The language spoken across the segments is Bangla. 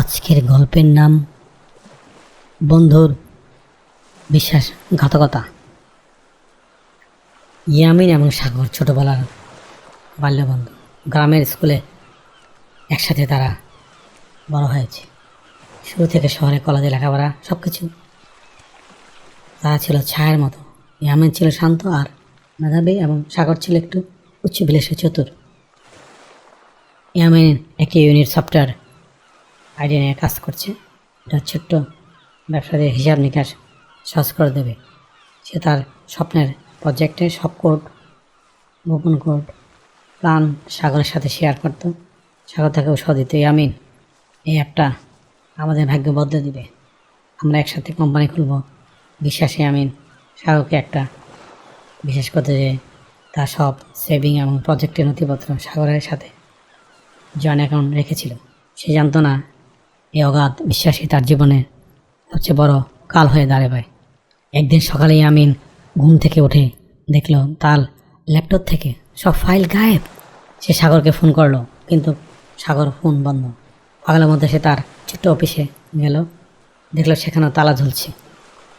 আজকের গল্পের নাম বন্ধুর বিশ্বাসঘাতকতা। ইয়ামিন এবং সাগর ছোটবেলার বাল্যবন্ধু। গ্রামের স্কুলে একসাথে তারা বড় হয়েছে। শুরু থেকে শহরে কলেজে লেখাপড়া সব কিছু। তারা ছিল ছায়ার মতো। ইয়ামিন ছিল শান্ত আর মেধাবী এবং সাগর ছিল একটু উচ্চ বিলাসে চতুর। ইয়ামিন একটি ইউনিট সফটওয়্যার আইডিয়া নিয়ে কাজ করছে। এটা ছোট্ট ব্যবসাদের হিসাব নিকাশ সহজ করে দেবে। সে তার স্বপ্নের প্রজেক্টে সব কোড, গোপন কোড, প্ল্যান সাগরের সাথে শেয়ার করত। সাগর তাকে উৎসাহ দিত, ইয়ামিন, এই অ্যাপটা আমাদের ভাগ্য বদলে দিবে। আমরা একসাথে কোম্পানি খুলব। বিশ্বাসে ইয়ামিন সাগরকে একটা বিশেষ করতে যে তার সব সেভিং এবং প্রজেক্টের নথিপত্র সাগরের সাথে জয়েন্ট অ্যাকাউন্ট রেখেছিল। সে জানত না এই অগাধ বিশ্বাসী তার জীবনে সবচেয়ে বড় কাল হয়ে দাঁড়াবে। একদিন সকালে ইয়ামিন ঘুম থেকে উঠে দেখল তার ল্যাপটপ থেকে সব ফাইল গায়েব। সে সাগরকে ফোন করলো, কিন্তু সাগর ফোন বন্ধ। পাগলের মধ্যে সে তার ছোট্ট অফিসে গেল, দেখলো সেখানেও তালা ঝুলছে।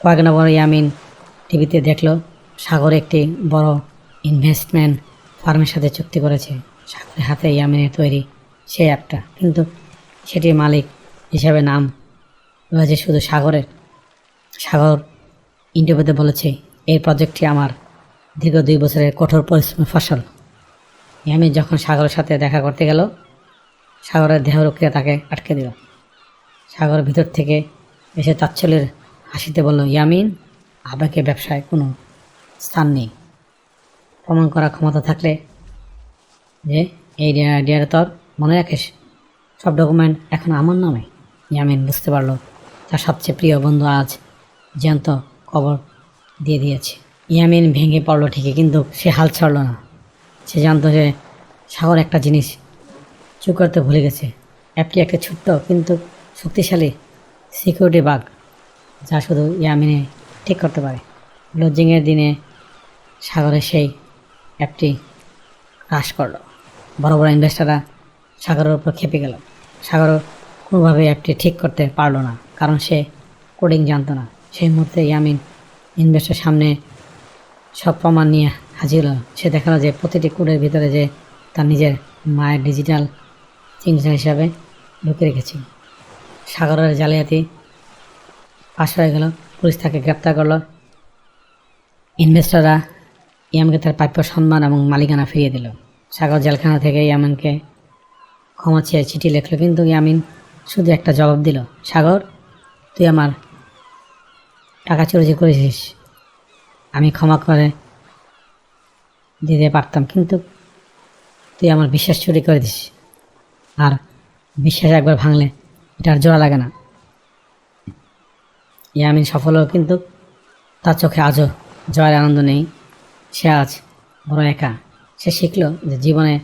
কয়েকদিন পর ইয়ামিন টিভিতে দেখলো সাগর একটি বড় ইনভেস্টমেন্ট ফার্মের সাথে চুক্তি করেছে। সাগরের হাতে ইয়ামিনের তৈরি সেই অ্যাপটা, কিন্তু সেটির মালিক হিসাবে নাম রয়েছে শুধু সাগরের। সাগর ইন্টারভিউতে বলেছে, এই প্রজেক্টটি আমার দীর্ঘ 2 বছরের কঠোর পরিশ্রমের ফসল। ইয়ামিন যখন সাগরের সাথে দেখা করতে গেল, সাগরের দেহরক্ষীরা তাকে আটকে দিল। সাগর ভিতর থেকে এসে তাচ্ছল্যের হাসিতে বলল, ইয়ামিন, আবেগে ব্যবসায় কোনো স্থান নেই। প্রমাণ করার ক্ষমতা থাকলে যে এই আইডিয়াটা তোর মনে রাখিস, সব ডকুমেন্ট এখন আমার নামে। ইয়ামিন বুঝতে পারল তার সবচেয়ে প্রিয় বন্ধু আজ জ্যান্ত কবর দিয়ে দিয়েছে। ইয়ামিন ভেঙে পড়ল ঠিকই, কিন্তু সে হাল ছাড়ল না। সে জানতো যে সাগর একটা জিনিস চুপ করতে ভুলে গেছে। অ্যাপটি একটা ছোট্ট কিন্তু শক্তিশালী সিকিউরিটি বাগ, যা শুধু ইয়ামিনে ঠিক করতে পারে। লজিংয়ের দিনে সাগরের সেই অ্যাপটি ক্রাশ করলো। বড় বড় ইনভেস্টাররা সাগরের উপর খেপে গেল। সাগর কোনোভাবে অ্যাপটি ঠিক করতে পারলো না, কারণ সে কোডিং জানতো না। সেই মুহূর্তে ইয়ামিন ইনভেস্টার সামনে সব প্রমাণ নিয়ে হাজির হলো। সে দেখালো যে প্রতিটি কোডের ভিতরে যে তার নিজের মায়ের ডিজিটাল সিগনেচার হিসাবে ঢুকে রেখেছিল। সাগরের জালিয়াতি পাশ হয়ে গেল। পুলিশ তাকে গ্রেপ্তার করলো। ইনভেস্টাররা ইয়ামিনকে তার প্রাপ্য সম্মান এবং মালিকানা ফিরিয়ে দিল। সাগর জেলখানা থেকে ইয়ামিনকে ক্ষমা চেয়ে চিঠি লিখল, কিন্তু ইয়ামিন শুধু একটা জবাব দিল, সাগর, তুই আমার টাকা চুরি করেছিস, আমি ক্ষমা করে দিতে পারতাম, কিন্তু তুই আমার বিশ্বাস চুরি করে দিস। আর বিশ্বাস একবার ভাঙলে এটা আর জোড়া লাগে না। ইয়ামিন সফল হল, কিন্তু তার চোখে আজও জয়ের আনন্দ নেই। সে আজ বড় একা। সে শিখল যে জীবনে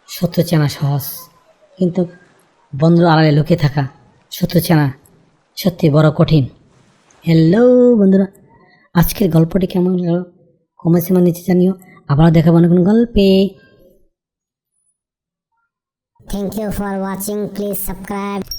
সত্য চেনা সহজ, কিন্তু বন্ধুর আড়ালে লুকিয়ে থাকা সত্য চেনা সত্যি বড় কঠিন। হ্যালো বন্ধুরা, আজকের গল্পটি কেমন হলো কমেন্টসে নিচে জানিও। আবার দেখাবো না কোনো গল্পে। Thank you for watching. Please subscribe.